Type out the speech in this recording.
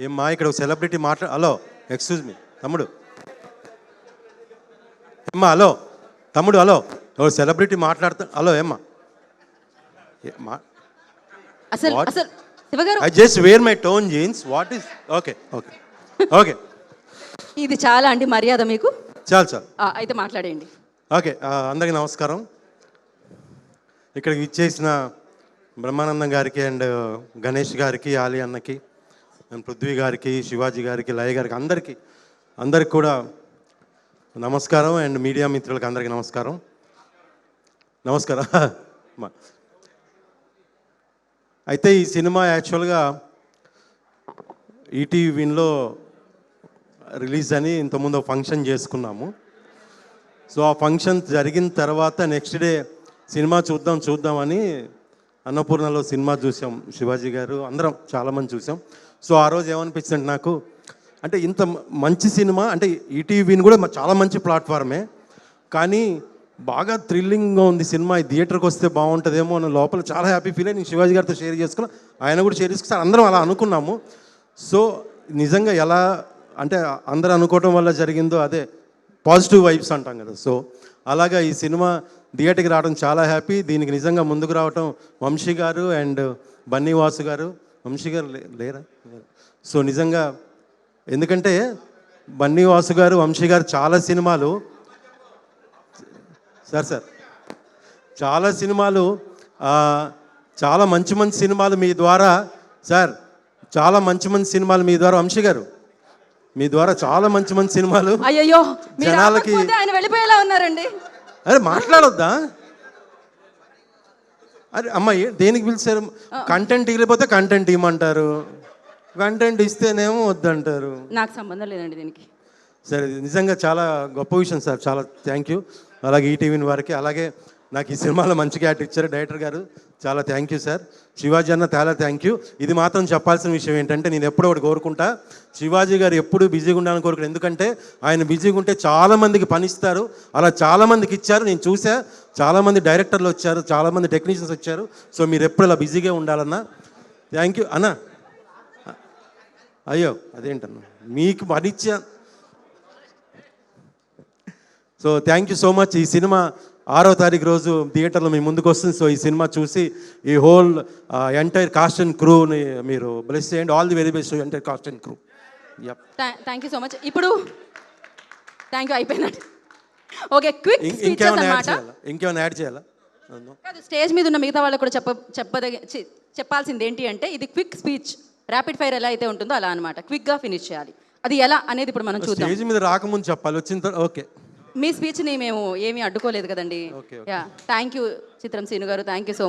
ఏమ్మా ఇక్కడ celebrity hello excuse me తమ్ముడు, ఏమ్మా హలో తమ్ముడు, హలో ఎవరు సెలబ్రిటీ మాట్లాడుతా, హలో ఏమ్మా అసలు అసలు శివగారు, I just wear my torn jeans, what is okay okay okay ఇది చాలా అండి మర్యాద మీకు. చాలు చాలు అయితే మాట్లాడేయండి. ఓకే అందరికీ నమస్కారం. ఇక్కడికి ఇచ్చేసిన బ్రహ్మానందం గారికి అండ్ గణేష్ గారికి, ఆలి అన్నకి అండ్ పృథ్వీ గారికి, శివాజీ గారికి, లయ గారికి, అందరికి కూడా నమస్కారం. అండ్ మీడియా మిత్రులకి అందరికీ నమస్కారం. అయితే ఈ సినిమా యాక్చువల్గా ఈటీవీ విన్లో రిలీజ్ అని ఇంతకుముందు ఫంక్షన్ చేసుకున్నాము. సో ఆ ఫంక్షన్ జరిగిన తర్వాత నెక్స్ట్ డే సినిమా చూద్దామని అన్నపూర్ణలో సినిమా చూసాం. శివాజీ గారు అందరం చాలామంది చూసాం. సో ఆ రోజు ఏమనిపించింది నాకు, అంటే ఇంత మంచి సినిమా, అంటే ఈటీవీని కూడా చాలా మంచి ప్లాట్ఫామే, కానీ బాగా థ్రిల్లింగ్గా ఉంది సినిమా, ఈ థియేటర్కి వస్తే బాగుంటుందేమో అని లోపల చాలా హ్యాపీ ఫీల్ అయ్యి నేను శివాజీ గారితో షేర్ చేసుకున్నాను, ఆయన కూడా షేర్ చేసుకున్నారు, అందరం అలా అనుకున్నాము. సో నిజంగా ఎలా అంటే అందరూ అనుకోవటం వల్ల జరిగిందో అదే పాజిటివ్ వైబ్స్ అంటాం కదా. సో అలాగా ఈ సినిమా థియేటర్కి రావడం చాలా హ్యాపీ. దీనికి నిజంగా ముందుకు రావటం వంశీ గారు అండ్ బన్నీవాసు గారు. వంశీ గారు లేరా? సో నిజంగా ఎందుకంటే బన్నీవాసు గారు, వంశీ గారు చాలా సినిమాలు సార్ చాలా సినిమాలు, చాలా మంచి సినిమాలు మీ ద్వారా సార్, చాలా మంచి సినిమాలు మీ ద్వారా, వంశీ గారు మీ ద్వారా చాలా మంచి సినిమాలు అయ్యో జనాలకి. ఆయన వెళ్ళిపోయేలా ఉన్నారండి. అరే మాట్లాడొద్దా? అరే అమ్మాయి దేనికి పిలిచారు? కంటెంట్ ఇగిలిపోతే కంటెంట్ ఇవ్వమంటారు, కంటెంట్ ఇస్తేనేమో వద్దంటారు. నాకు సంబంధం లేదండి దీనికి. సరే నిజంగా చాలా గొప్ప విషయం సార్, చాలా థ్యాంక్ యూ. అలాగే ఈటీవీ వారికి, అలాగే నాకు ఈ సినిమాలో మంచిగా యాక్ట్ ఇచ్చారు డైరెక్టర్ గారు, చాలా థ్యాంక్ యూ సార్. శివాజీ అన్న చాలా థ్యాంక్ యూ. ఇది మాత్రం చెప్పాల్సిన విషయం ఏంటంటే, నేను ఎప్పుడో ఒకటి కోరుకుంటా, శివాజీ గారు ఎప్పుడు బిజీగా ఉండాలని కోరుకుంటాను. ఎందుకంటే ఆయన బిజీగా ఉంటే చాలామందికి పనిస్తారు, అలా చాలామందికి ఇచ్చారు. నేను చూసా, చాలామంది డైరెక్టర్లు వచ్చారు, చాలామంది టెక్నీషియన్స్ వచ్చారు. సో మీరు ఎప్పుడు ఇలా బిజీగా ఉండాలన్నా. థ్యాంక్ యూ అన్న. అయ్యో అదేంటన్నా మీకు పనిచ్చా. So thank you so much. ఈ సినిమా 6వ తారీఖు రోజు థియేటర్లో మీ ముందుకు వస్తుంది. సో ఈ సినిమా చూసి ఈ హోల్ ఎంటైర్ కాస్ట్ అండ్ క్రూని మీరు బ్లెస్ చేయండి. All the very best entire cost and crew. Thank you so much. ఇప్పుడు థ్యాంక్ యూ అయిపోయిందండి. ఓకే, క్విక్ ఇంకేమైనా యాడ్ చేయాలా? స్టేజ్ మీద ఉన్న మిగతా వాళ్ళకు కూడా చెప్పాల్సింది ఏంటి అంటే, ఇది క్విక్ స్పీచ్, ర్యాపిడ్ ఫైర్ ఎలా అయితే ఉంటుందో అలా అనమాట. క్విక్గా ఫినిష్ చేయాలి. అది ఎలా అనేది ఇప్పుడు మనం చూద్దాం. స్టేజ్ మీద రాకముందు చెప్పాలి, వచ్చిన తర్వాత ఓకే. మీ స్పీచ్ని మేము ఏమీ అడ్డుకోలేదు కదండి. థ్యాంక్ యూ చిత్రం శ్రీను గారు, థ్యాంక్ యూ సో మచ్.